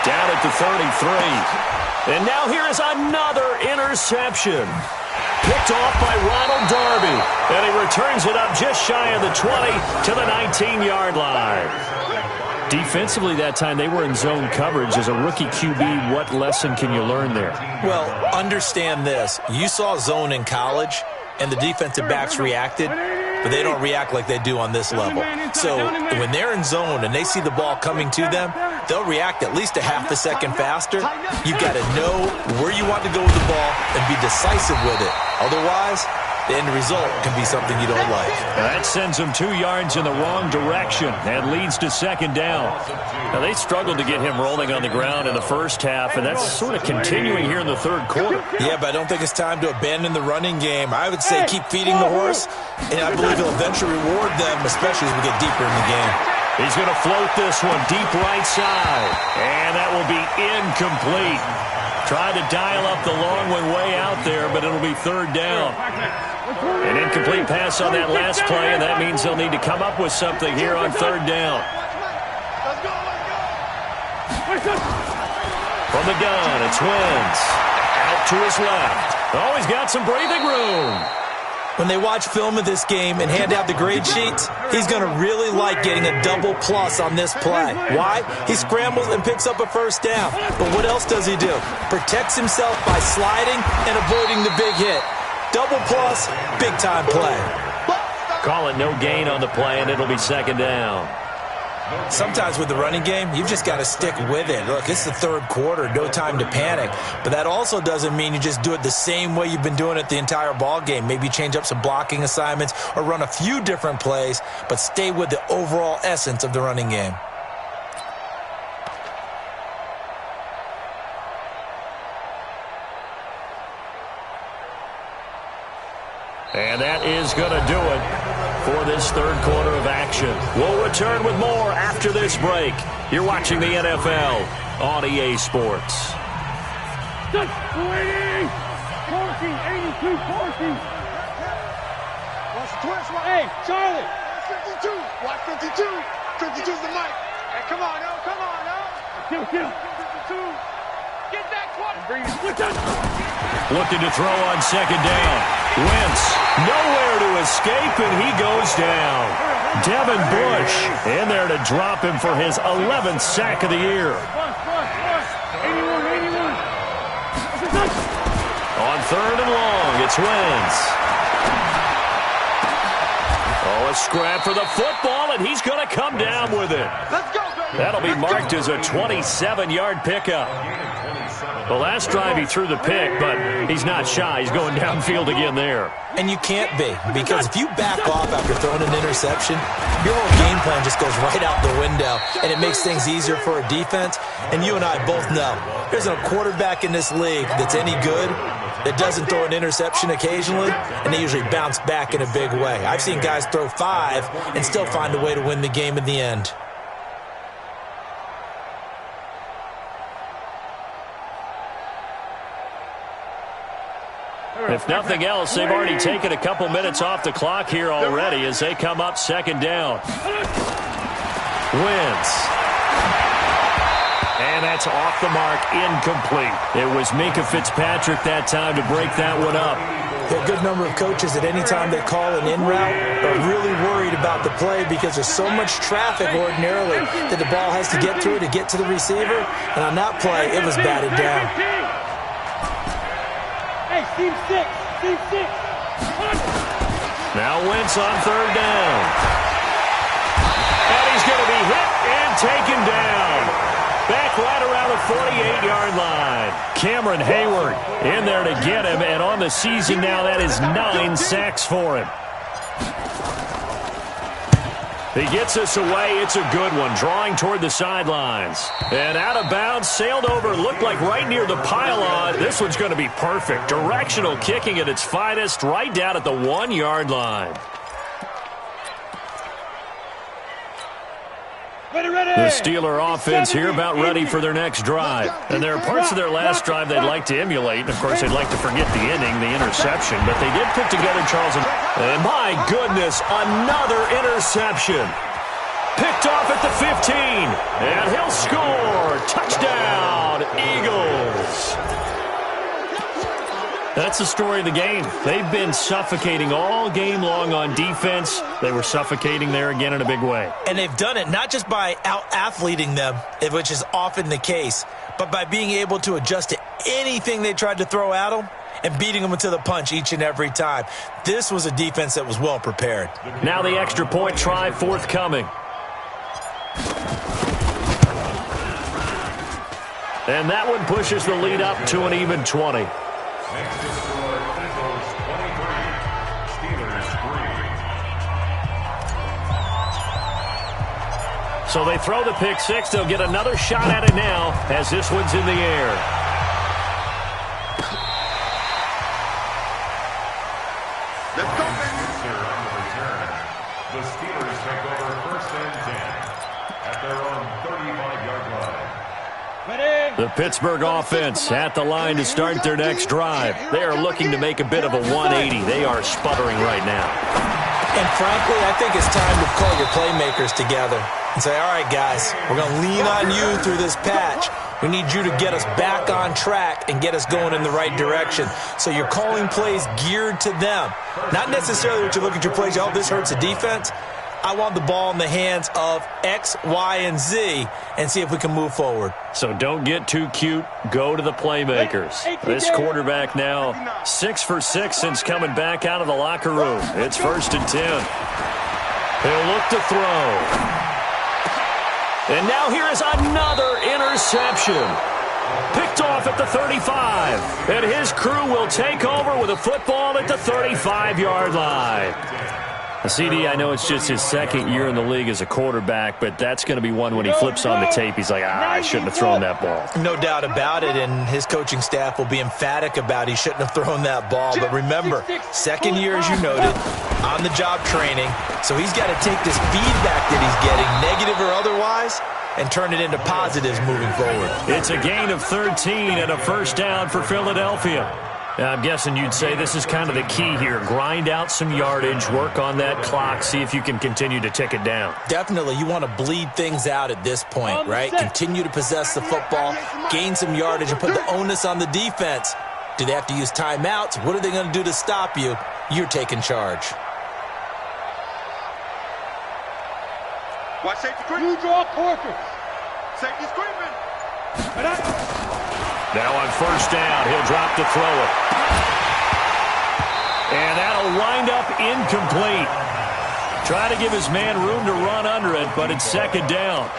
down at the 33. And now here is another interception. Picked off by Ronald Darby, and he returns it up just shy of the 20 to the 19-yard line. Defensively that time, they were in zone coverage. As a rookie QB, what lesson can you learn there? Well, understand this. You saw zone in college, and the defensive backs reacted, but they don't react like they do on this level. So when they're in zone and they see the ball coming to them, they'll react at least a half a second faster. You've got to know where you want to go with the ball and be decisive with it. Otherwise, the end result can be something you don't like. That sends them 2 yards in the wrong direction and leads to 2nd down. Now, they struggled to get him rolling on the ground in the first half, and that's sort of continuing here in the 3rd quarter. Yeah, but I don't think it's time to abandon the running game. I would say keep feeding the horse, and I believe he'll eventually reward them, especially as we get deeper in the game. He's going to float this one deep right side, and that will be incomplete. Tried to dial up the long one way out there, but it'll be 3rd down. An incomplete pass on that last play, and that means they'll need to come up with something here on 3rd down. From the gun, it's Wentz. Out to his left. Oh, he's got some breathing room. When they watch film of this game and hand out the grade sheets, he's going to really like getting a double plus on this play. Why? He scrambles and picks up a 1st down. But what else does he do? Protects himself by sliding and avoiding the big hit. Double plus, big-time play. Call it no gain on the play, and it'll be 2nd down. Sometimes with the running game, you've just got to stick with it. Look, it's the 3rd quarter, no time to panic. But that also doesn't mean you just do it the same way you've been doing it the entire ball game. Maybe change up some blocking assignments or run a few different plays, but stay with the overall essence of the running game. And that is going to do it for this 3rd quarter of action. We'll return with more after this break. You're watching the NFL on EA Sports. 280! 82, 40. Watch the twist, watch. Hey, Charlie! 52. Watch 52. 52's the mic. Hey, come on, no, come on, no. Kill. 52. Get that one. Looking to throw on 2nd down. Wentz nowhere to escape, and he goes down. Devin Bush in there to drop him for his 11th sack of the year. 81. On 3rd and long, it's Wentz. Oh, a scrap for the football, and he's going to come down with it. Let's go, baby. That'll be marked as a 27-yard pickup. The last drive he threw the pick, but he's not shy. He's going downfield again there. And you can't be, because if you back off after throwing an interception, your whole game plan just goes right out the window, and it makes things easier for a defense. And you and I both know there's a quarterback in this league that's any good that doesn't throw an interception occasionally, and they usually bounce back in a big way. I've seen guys throw 5 and still find a way to win the game in the end. If nothing else, they've already taken a couple minutes off the clock here already as they come up 2nd down. Wentz. And that's off the mark, incomplete. It was Minkah Fitzpatrick that time to break that one up. There are a good number of coaches that any time they call an in route are really worried about the play because there's so much traffic ordinarily that the ball has to get through to get to the receiver. And on that play, it was batted down. Hey, Team 6. Now Wentz on 3rd down. And he's going to be hit and taken down. Back right around the 48-yard line. Cameron Hayward in there to get him, and on the season now, that is 9 sacks for him. He gets us away. It's a good one, drawing toward the sidelines. And out of bounds, sailed over, looked like right near the pylon. This one's going to be perfect. Directional kicking at its finest, right down at the 1-yard line. The Steeler offense here about ready for their next drive. And there are parts of their last drive they'd like to emulate. Of course, they'd like to forget the inning, the interception. But they did put together, Charles. And my goodness, another interception. Picked off at the 15. And he'll score. Touchdown, Eagles. That's the story of the game. They've been suffocating all game long on defense. They were suffocating there again in a big way. And they've done it not just by out-athleting them, which is often the case, but by being able to adjust to anything they tried to throw at them and beating them to the punch each and every time. This was a defense that was well prepared. Now the extra point try forthcoming. And that one pushes the lead up to an even 20. Next to score, Eagles 23, Steelers 3. So they throw the pick six. They'll get another shot at it now as this one's in the air. Let's go, baby. Sir, on the return, the Steelers take over 1st and 10 at their own 35-yard line. The Pittsburgh offense at the line to start their next drive. They are looking to make a bit of a 180. They are sputtering right now. And frankly, I think it's time to call your playmakers together and say, all right, guys, we're going to lean on you through this patch. We need you to get us back on track and get us going in the right direction. So you're calling plays geared to them. Not necessarily what you look at your plays, oh, this hurts the defense. I want the ball in the hands of X, Y, and Z and see if we can move forward. So don't get too cute. Go to the playmakers. This quarterback now 6 for 6 since coming back out of the locker room. It's 1st and 10. He'll look to throw. And now here is another interception. Picked off at the 35. And his crew will take over with a football at the 35-yard line. CD, I know it's just his second year in the league as a quarterback, but that's going to be one when he flips on the tape. He's like, I shouldn't have thrown that ball. No doubt about it, and his coaching staff will be emphatic about he shouldn't have thrown that ball. But remember, second year, as you noted, on-the-job training, so he's got to take this feedback that he's getting, negative or otherwise, and turn it into positives moving forward. It's a gain of 13 and a first down for Philadelphia. Now, I'm guessing you'd say this is kind of the key here. Grind out some yardage, work on that clock, see if you can continue to tick it down. Definitely, you want to bleed things out at this point, right? Continue to possess the football, gain some yardage, and put the onus on the defense. Do they have to use timeouts? What are they going to do to stop you? You're taking charge. Watch safety creep. You draw quarters. Safety's creeping. Now on first down, he'll drop to throw it. And that'll wind up incomplete. Try to give his man room to run under it, but it's 2nd down.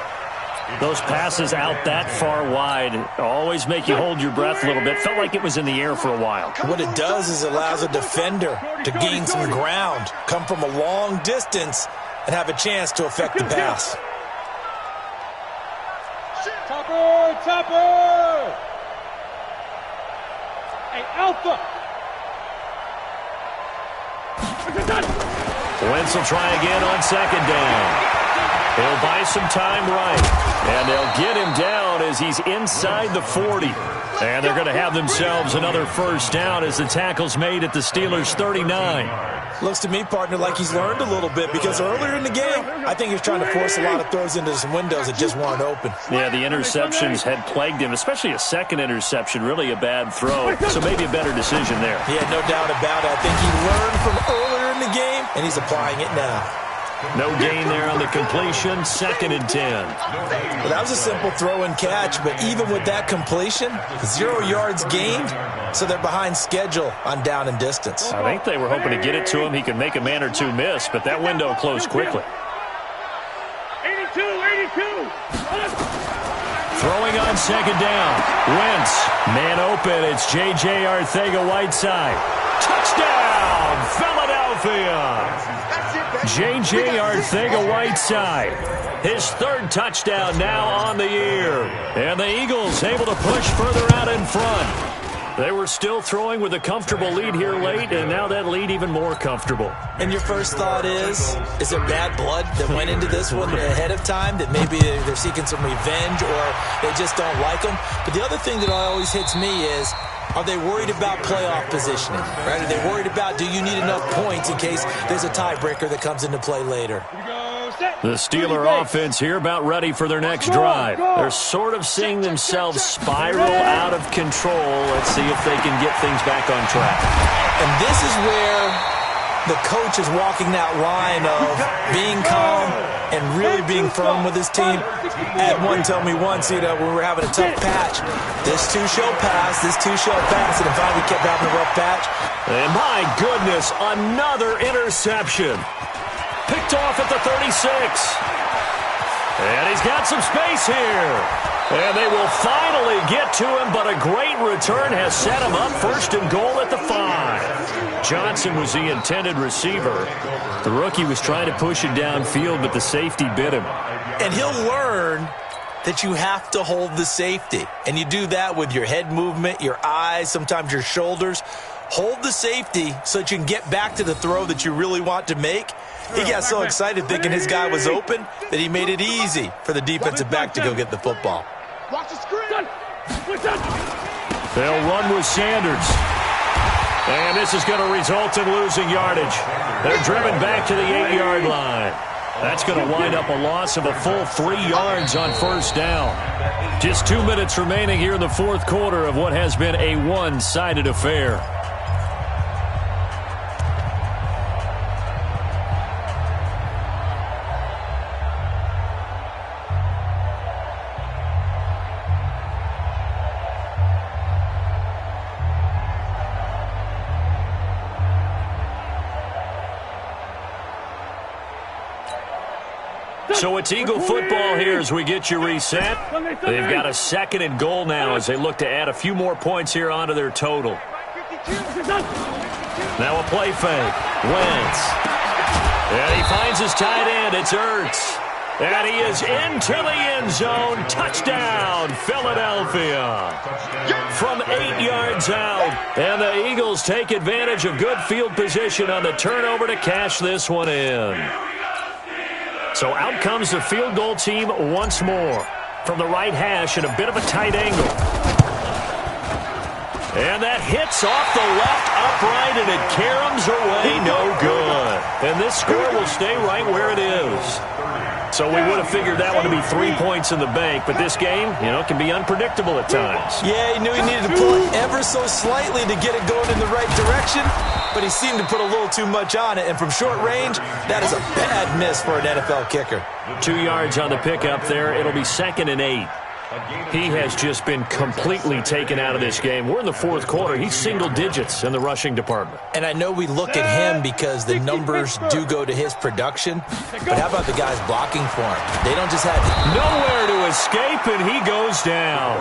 Those passes out that far wide always make you hold your breath a little bit. Felt like it was in the air for a while. What it does is it allows a defender to gain some ground, come from a long distance, and have a chance to affect the pass. Chopper! Hey, Alpha! Wentz will try again on 2nd down. He'll buy some time right. And they'll get him down as he's inside the 40. And they're going to have themselves another first down as the tackle's made at the Steelers' 39. Looks to me, partner, like he's learned a little bit because earlier in the game, I think he was trying to force a lot of throws into some windows that just weren't open. Yeah, the interceptions had plagued him, especially a second interception, really a bad throw. So maybe a better decision there. Yeah, no doubt about it. I think he learned from earlier in the game, and he's applying it now. No gain there on the completion, 2nd and 10. Well, that was a simple throw and catch, but even with that completion, 0 yards gained, so they're behind schedule on down and distance. I think they were hoping to get it to him. He could make a man or two miss, but that window closed quickly. 82! Throwing on 2nd down. Wentz, man open. It's J.J. Arcega-Whiteside. Touchdown, Philadelphia! J.J. Arcega-Whiteside, his 3rd touchdown now on the year. And the Eagles able to push further out in front. They were still throwing with a comfortable lead here late, and now that lead even more comfortable. And your first thought is there bad blood that went into this one ahead of time, that maybe they're seeking some revenge or they just don't like them? But the other thing that always hits me is, are they worried about playoff positioning? Right? Are they worried about, do you need enough points in case there's a tiebreaker that comes into play later? The Steeler offense here about ready for their next drive. They're sort of seeing themselves spiral out of control. Let's see if they can get things back on track. And this is where the coach is walking that line of being calm and really being firm with his team. I had one tell me once, when we were having a tough patch, this too shall pass, and then finally we kept having a rough patch. And my goodness, another interception. Picked off at the 36. And he's got some space here. And they will finally get to him, but a great return has set him up first and goal at the 5. Johnson was the intended receiver. The rookie was trying to push it downfield, but the safety bit him. And he'll learn that you have to hold the safety. And you do that with your head movement, your eyes, sometimes your shoulders. Hold the safety so that you can get back to the throw that you really want to make. He got so excited thinking his guy was open that he made it easy for the defensive back to go get the football. Watch the screen. They'll run with Sanders. And this is going to result in losing yardage. They're driven back to the 8-yard line. That's going to wind up a loss of a full 3 yards on first down. Just 2 minutes remaining here in the fourth quarter of what has been a one-sided affair. So it's Eagle football here as we get you reset. They've got a 2nd and goal now as they look to add a few more points here onto their total. Now a play fake. Wentz. And he finds his tight end. It's Ertz. And he is into the end zone. Touchdown, Philadelphia. From 8 yards out. And the Eagles take advantage of good field position on the turnover to cash this one in. So out comes the field goal team once more. From the right hash at a bit of a tight angle. And that hits off the left upright, and it caroms away, no good. And this score will stay right where it is. So we would have figured that one to be 3 points in the bank, but this game, can be unpredictable at times. Yeah, he knew he needed to pull it ever so slightly to get it going in the right direction, but he seemed to put a little too much on it, and from short range, that is a bad miss for an NFL kicker. 2 yards on the pickup there. It'll be 2nd and 8. He has just been completely taken out of this game. We're in the fourth quarter. He's single digits in the rushing department. And I know we look at him because the numbers do go to his production, but how about the guys blocking for him? They don't just have nowhere to escape, and he goes down.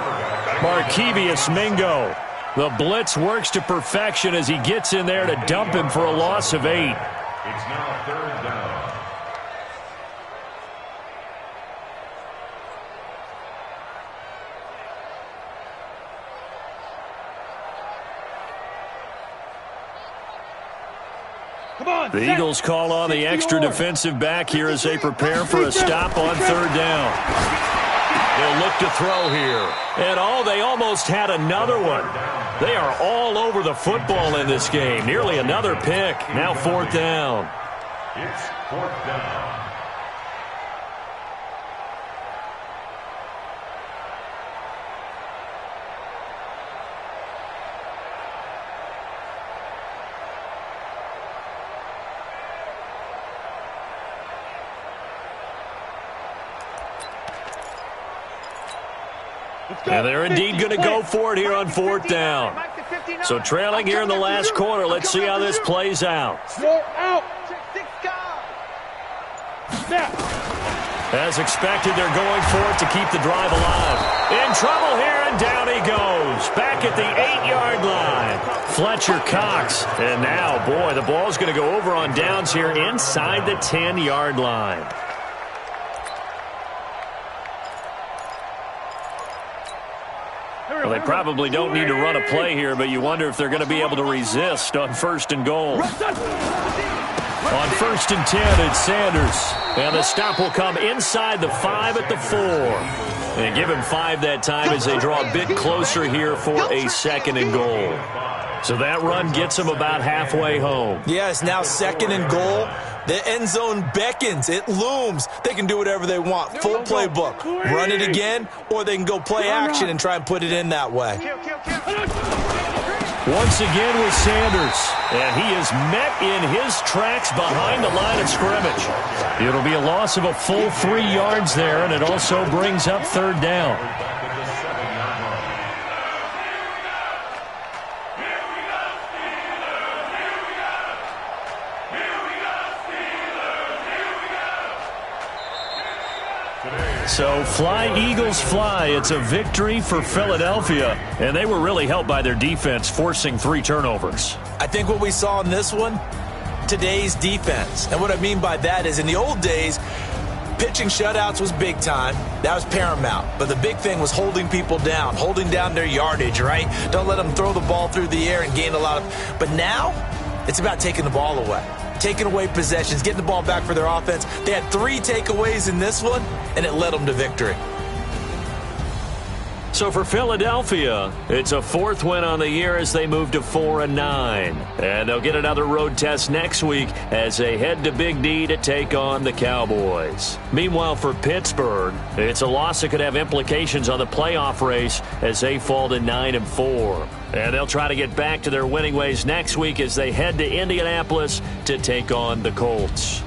Markevius Mingo. The blitz works to perfection as he gets in there to dump him for a loss of 8. It's now 3rd down. The Eagles call on the extra defensive back here as they prepare for a stop on 3rd down. They'll look to throw here. And they almost had another one. They are all over the football in this game. Nearly another pick. Now 4th down. It's 4th down. And they're indeed going to go for it here on 4th down. So trailing here in the last quarter, let's see how this plays out. As expected, they're going for it to keep the drive alive. In trouble here, and down he goes. Back at the 8-yard line. Fletcher Cox. And now, boy, the ball's going to go over on downs here inside the 10-yard line. Well, they probably don't need to run a play here, but you wonder if they're going to be able to resist on 1st and goal. On 1st and 10, it's Sanders. And the stop will come inside the 5 at the 4. And give him 5 that time as they draw a bit closer here for a 2nd and goal. So that run gets them about halfway home. Yeah, it's now 2nd and goal. The end zone beckons. It looms. They can do whatever they want. Full playbook. Run it again, or they can go play action and try and put it in that way. Once again with Sanders. And he is met in his tracks behind the line of scrimmage. It'll be a loss of a full 3 yards there, and it also brings up 3rd down. So fly, Eagles, fly. It's a victory for Philadelphia, and they were really helped by their defense forcing 3 turnovers. I think what we saw in this one, today's defense. And what I mean by that is in the old days, pitching shutouts was big time. That was paramount. But the big thing was holding people down, holding down their yardage, right? Don't let them throw the ball through the air and gain a lot of. But now it's about taking the ball away. Taking away possessions, getting the ball back for their offense. They had 3 takeaways in this one, and it led them to victory. So for Philadelphia, it's a 4th win on the year as they move to 4-9. And they'll get another road test next week as they head to Big D to take on the Cowboys. Meanwhile, for Pittsburgh, it's a loss that could have implications on the playoff race as they fall to 9-4. And they'll try to get back to their winning ways next week as they head to Indianapolis to take on the Colts.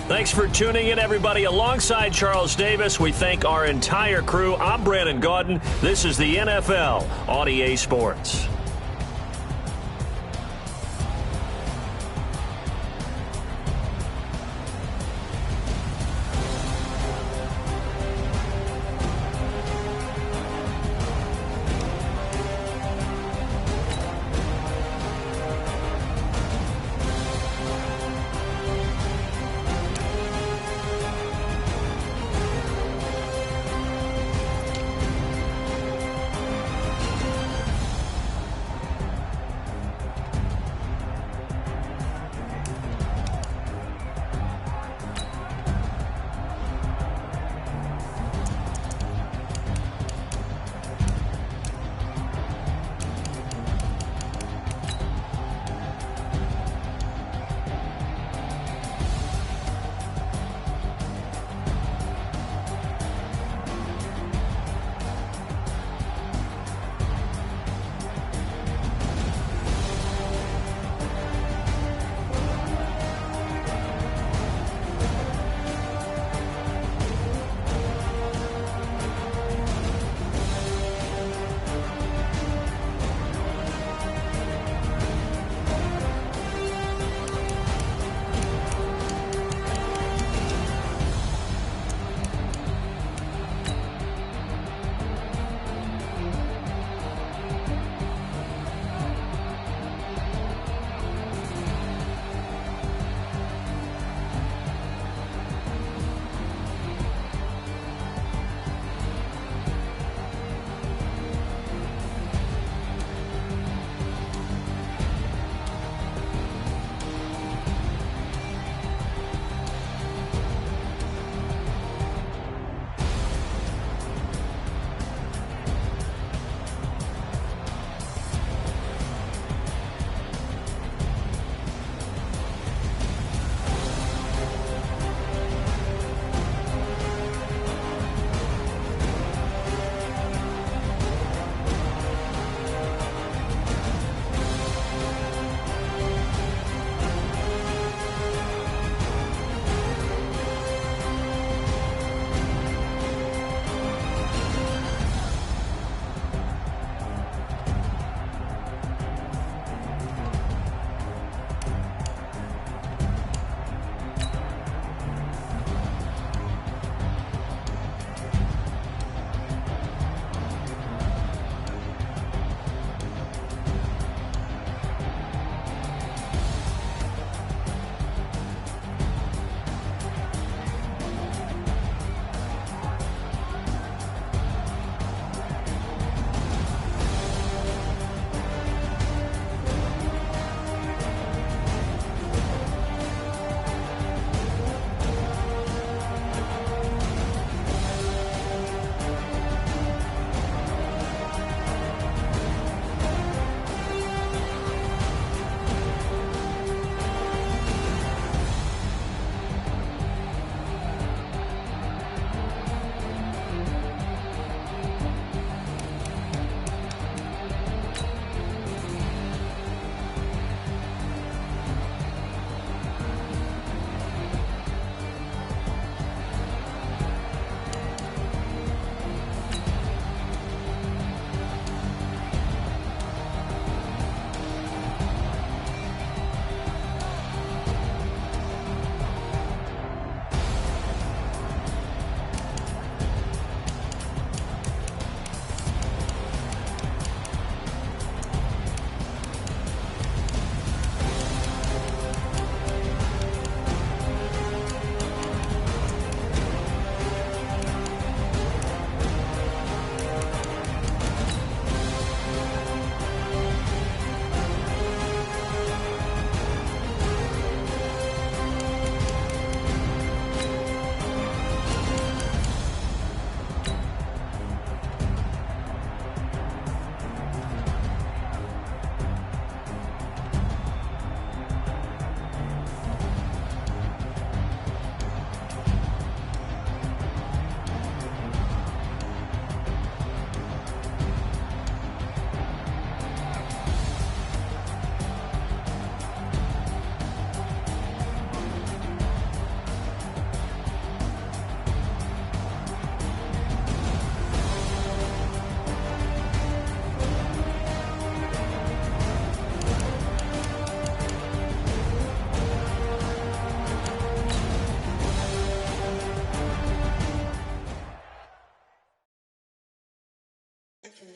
Thanks for tuning in, everybody. Alongside Charles Davis, we thank our entire crew. I'm Brandon Gaudin. This is the NFL on EA Sports.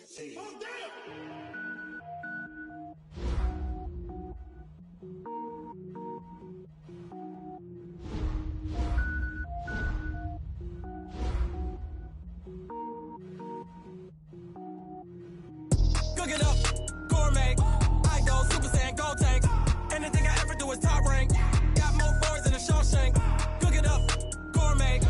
Cook it up, gourmet. I go Super Saiyan, gold tank. Anything I ever do is top rank. Got more boys than a Shawshank. Cook it up, gourmet.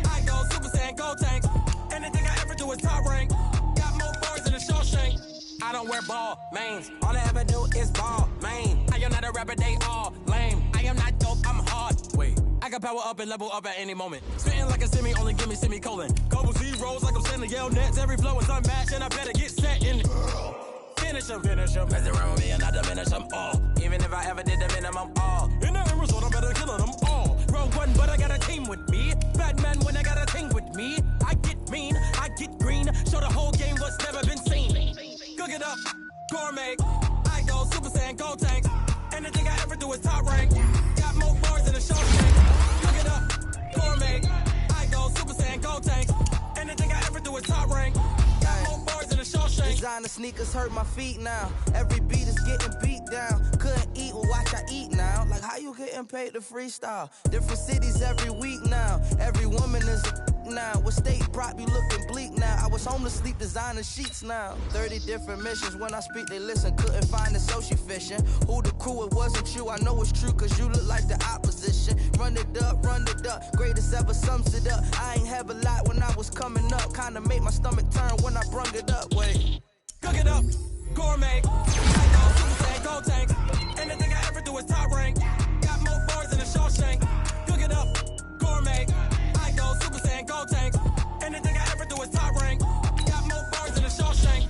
I go Super Saiyan, gold tank. Anything I ever do is top rank. Got more boys than a Shawshank. I don't wear ball mains. All I ever do is ball main. I am not a rapper, they all lame. I am not dope, I'm hard. Wait, I can power up and level up at any moment. Spitting like a semi, only give me semicolon. Couple zeros like I'm sending Yale Nets. Every flow is unmatched and I better get set in. Finish them. Mess around with me and I diminish them all. Even if I ever did the minimum all. In the end result, I'm better killing them all. Rogue one, but I got a team with me. Bad man when I got a team with me. I get mean, I get green. Show the whole game what's never been seen. Cook it up, gourmet. I go Super Saiyan, gold tank. Anything I ever do is top rank. Got more bars than a Shawshank. Cook it up, gourmet. I go Super Saiyan, gold tank. Anything I ever do is top rank. Got more bars than a Shawshank. Designer sneakers hurt my feet now. Every beat is getting beat down. Couldn't eat, well watch I eat now. Like how you getting paid to freestyle? Different cities every week now. Every woman is a now. What state brought me looking bleak now? I was home to sleep, designer sheets now. 30 different missions. When I speak, they listen. Couldn't find it, so she fishing. Who the crew? It wasn't you. I know it's true, cause you look like the opposition. Run it up, greatest ever sums it up. I ain't have a lot when I was coming up. Kinda made my stomach turn when I brung it up. Wait. Cook it up, gourmet. I go Super Saiyan, gold tank. Anything I ever do is top rank. Got more bars than a Shawshank. Cook it up, gourmet. I go Super Saiyan, gold tank. Anything I ever do is top rank. Got more bars than a Shawshank.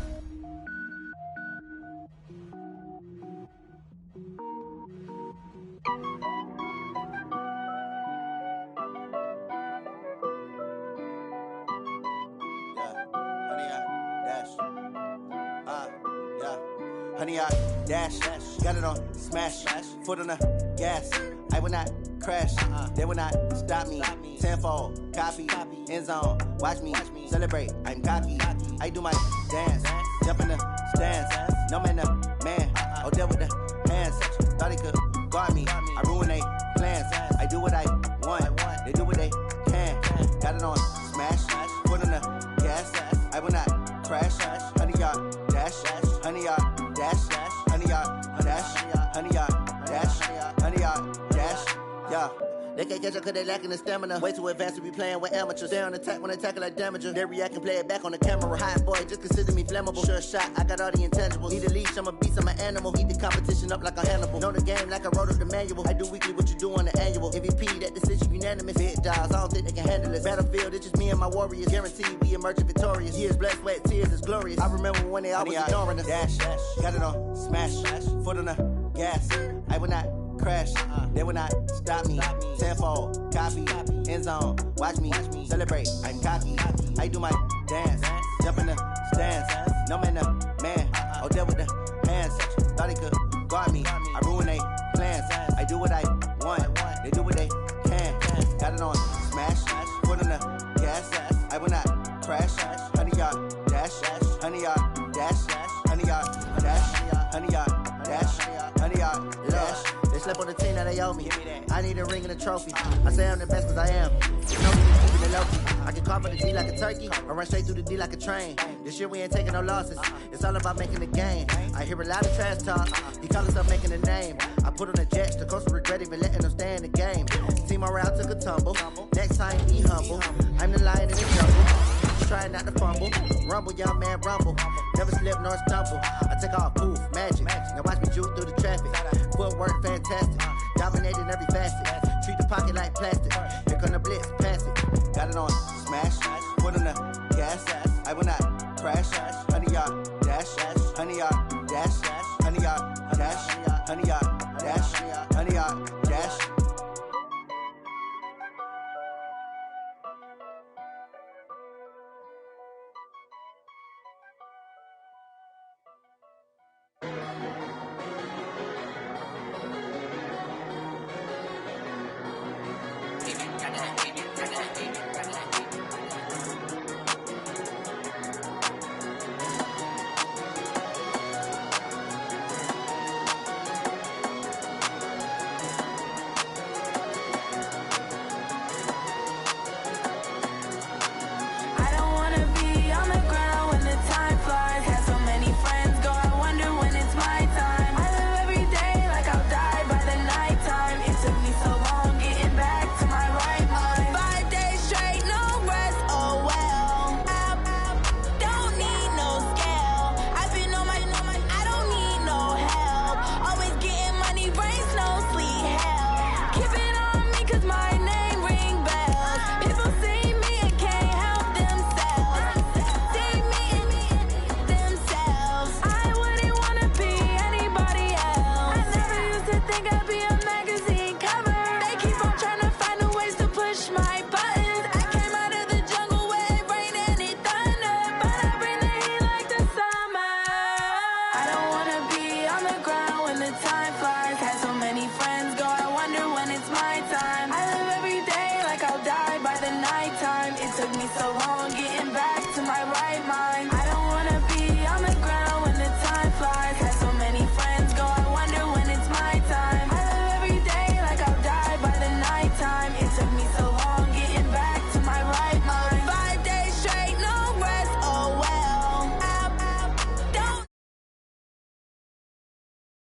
Honey, I dash, got it on smash, foot on the gas. I will not crash, they will not stop me. Tenfold, copy, end zone, watch me celebrate. I'm cocky, I do my dance, jump in the stands. No man, the man, oh, there with the hands. Thought he could guard me, I ruin they plans. I do what I want, they do what they can. Got it on smash, foot on the gas. I will not crash, honey, y'all dash, honey, y'all dash, honey, y'all dash, honey, y'all dash, honey, y'all dash, yeah. They can't catch up cause they lacking the stamina. Way too advanced to be playing with amateurs. They on attack when they tackle like damager. They react and play it back on the camera. Hot boy, just consider me flammable. Sure shot, I got all the intangibles. Need a leash, I'm a beast, I'm an animal. Heat the competition up like a Hannibal. Know the game like I wrote up the manual. I do weekly what you do on the annual. MVP, that decision unanimous. Big dogs, I don't think they can handle it. Battlefield, it's just me and my warriors. Guaranteed we emerging victorious. Years, blood, sweat, tears, it's glorious. I remember when they always ignoring us. Dash, got it on smash, foot on the gas. I will not crash, they will not stop me. Tenfold, copy, end zone, watch me celebrate. I'm cocky, I do my dance, jump in the stands. No man, the man, oh, there with the hands. Thought he could guard me, I ruin they plans. I do what I want, they do what they can. Got it on smash, foot on the gas. I will not crash, honey, y'all dash, honey, y'all dash, honey, y'all dash, honey, y'all dash, honey, y'all dash. They slept on the team that they owe me. I need a ring and a trophy. I say I'm the best cause I am. No need to keep it low key. I can carve on the D like a turkey, or run straight through the D like a train. This year we ain't taking no losses. It's all about making the game. I hear a lot of trash talk. He call himself making a name. I put on the jets. The coach will regret even letting them stay in the game. Team morale took a tumble. Next time be humble. I'm the lion in the jungle. Trying not to fumble. Rumble, young man, rumble. Never slip nor stumble. I take off, poof, magic. Now watch me juke through the traffic. Footwork fantastic. Dominating every facet.